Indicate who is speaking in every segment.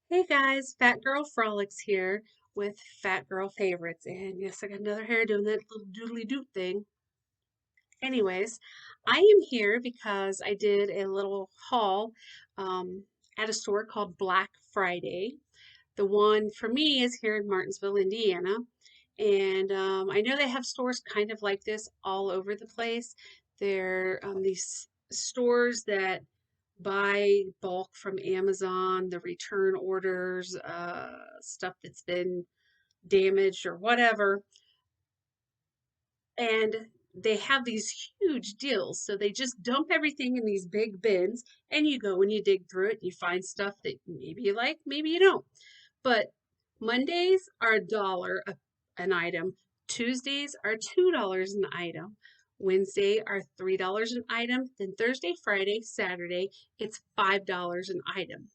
Speaker 1: Hey guys, Fat Girl Frolics here with Fat Girl Favorites. And yes, I got another hair doing that little doodly doot thing. Anyways, I am here because I did a little haul um, at a store called Black Friday. The one for me is here in Martinsville, Indiana. And I know they have stores kind of like this all over the place. They're these stores that buy bulk from Amazon, the return orders, stuff that's been damaged or whatever. And they have these huge deals. So they just dump everything in these big bins and you go and you dig through it and you find stuff that maybe you like, maybe you don't. But Mondays are an item. Tuesdays are $2 an item. Wednesday are $3 an item. Then Thursday, Friday, Saturday, it's $5 an item.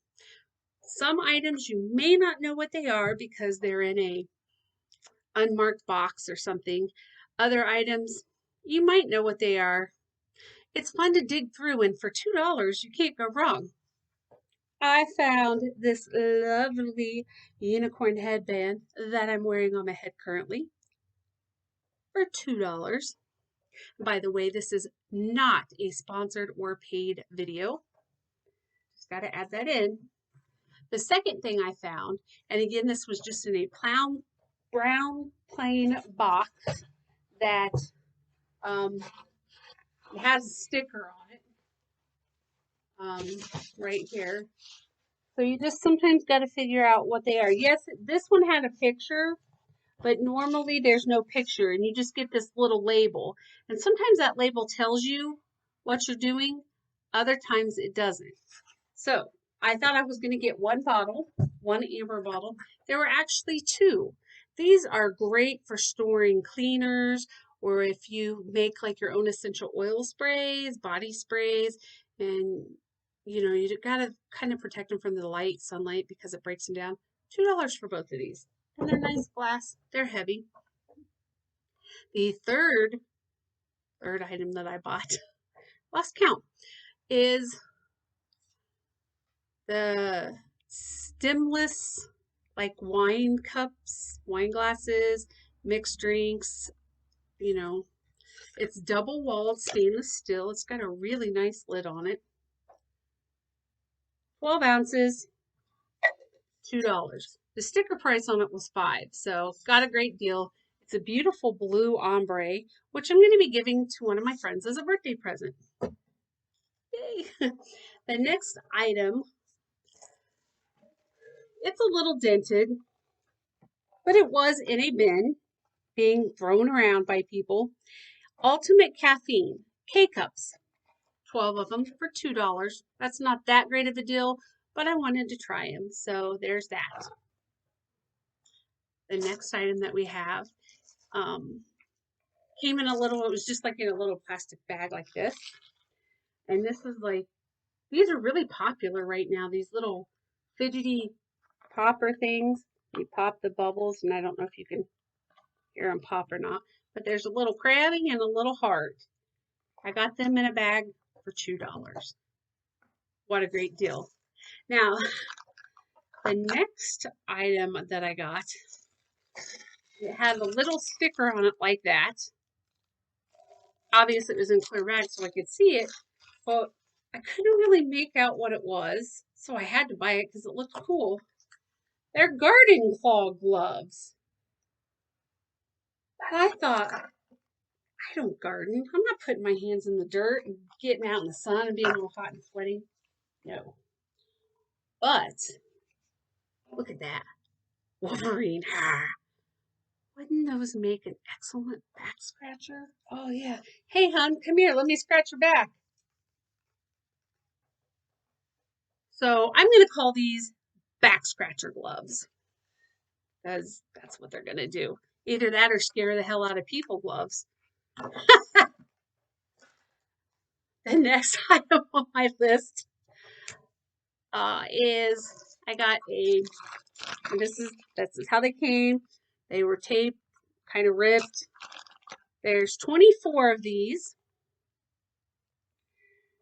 Speaker 1: Some items you may not know what they are because they're in a unmarked box or something. Other items you might know what they are. It's fun to dig through, and for $2 you can't go wrong. I found this lovely unicorn headband that I'm wearing on my head currently for $2. By the way, this is not a sponsored or paid video. Just got to add that in. The second thing I found, and again, this was just in a brown plain box that um, has a sticker on it right here. So you just sometimes got to figure out what they are. Yes, this one had a picture, but normally there's no picture and you just get this little label. And sometimes that label tells you what you're doing, other times it doesn't. So I thought I was going to get one bottle, one amber bottle. There were actually two. These are great for storing cleaners or if you make like your own essential oil sprays, body sprays, and you gotta kind of protect them from the light, sunlight, because it breaks them down. $2 for both of these. And they're nice glass. They're heavy. The third item that I bought, lost count, is the stemless like wine cups, wine glasses, mixed drinks, you know. It's double walled stainless steel. It's got a really nice lid on it. 12 ounces, $2. The sticker price on it was $5, so got a great deal. It's a beautiful blue ombre, which I'm going to be giving to one of my friends as a birthday present. Yay! The next item, it's a little dented, but it was in a bin being thrown around by people. Ultimate Caffeine K-Cups, 12 of them for $2. That's not that great of a deal, but I wanted to try them, so there's that. The next item that we have um, came in it was just like in a little plastic bag like this. And this is like, these are really popular right now, these little fidgety popper things. You pop the bubbles, and I don't know if you can hear them pop or not, but there's a little crabbing and a little heart. I got them in a bag for $2. What a great deal. Now, the next item that I got, it had a little sticker on it like that. Obviously, it was in clear bag so I could see it, but I couldn't really make out what it was, so I had to buy it because it looked cool. They're garden claw gloves. But I thought, I don't garden. I'm not putting my hands in the dirt and getting out in the sun and being all hot and sweaty. No. But look at that. Wolverine. Wouldn't those make an excellent back scratcher? Oh, yeah. Hey, hon, come here. Let me scratch your back. So I'm going to call these back scratcher gloves because that's what they're going to do. Either that or scare the hell out of people gloves. The next item on my list is I got this is how they came. They were taped, kind of ripped. There's 24 of these,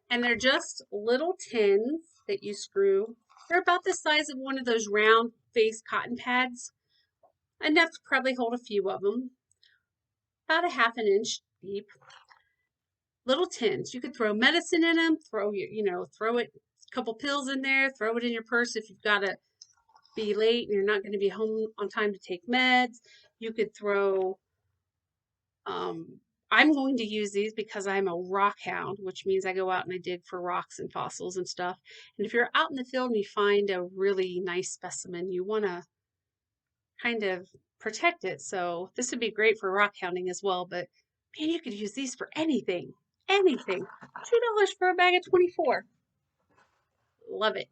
Speaker 1: and they're just little tins that you screw. They're about the size of one of those round face cotton pads, enough to probably hold a few of them, about a half an inch deep. Little tins. You could throw medicine in them, throw a couple pills in there, throw it in your purse if you've got to be late and you're not going to be home on time to take meds. You could throw, I'm going to use these because I'm a rock hound, which means I go out and I dig for rocks and fossils and stuff. And if you're out in the field and you find a really nice specimen, you want to kind of protect it. So this would be great for rock hounding as well, but man, you could use these for anything. Anything. $2 for a bag of 24. Love it.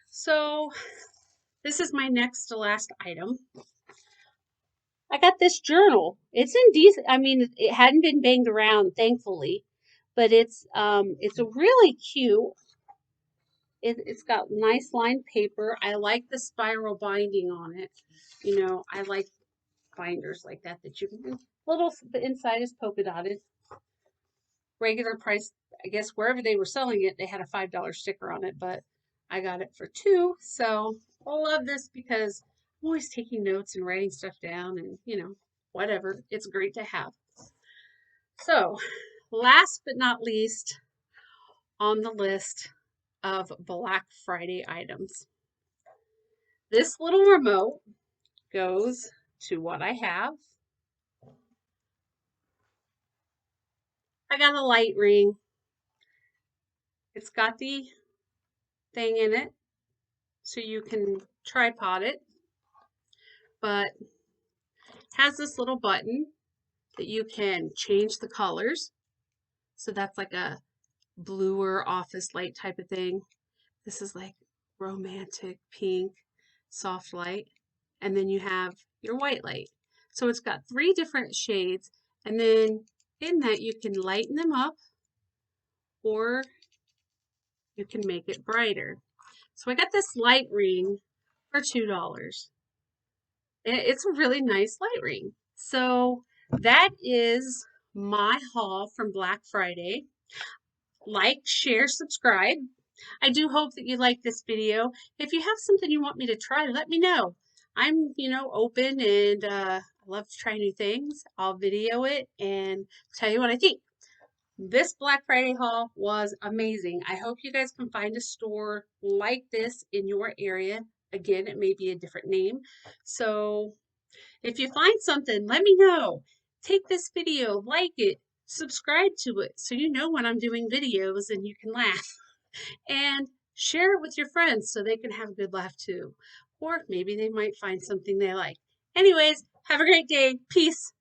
Speaker 1: So this is my next to last item. I got this journal. It's in decent. I mean, it hadn't been banged around, thankfully, but it's a really cute. It's got nice lined paper. I like the spiral binding on it. You know, I like binders like that you can. The inside is polka dotted. Regular price, I guess wherever they were selling it, they had a $5 sticker on it, but I got it for $2. So I love this because I'm always taking notes and writing stuff down and, whatever. It's great to have. So last but not least on the list of Black Friday items, this little remote goes to what I have. I got a light ring. It's got the thing in it so you can tripod it, but has this little button that you can change the colors. So that's like a bluer office light type of thing. This is like romantic pink, soft light. And then you have your white light. So it's got 3 different shades. And then in that you can lighten them up or you can make it brighter. So I got this light ring for $2. It's a really nice light ring. So that is my haul from Black Friday. Like, share, subscribe. I do hope that you like this video. If you have something you want me to try, let me know. I'm, open and I love to try new things. I'll video it and tell you what I think. This Black Friday haul was amazing. I hope you guys can find a store like this in your area. Again, it may be a different name. So if you find something, let me know. Take this video, like it, subscribe to it so you know when I'm doing videos and you can laugh. And share it with your friends so they can have a good laugh too. Or maybe they might find something they like. Anyways, have a great day. Peace.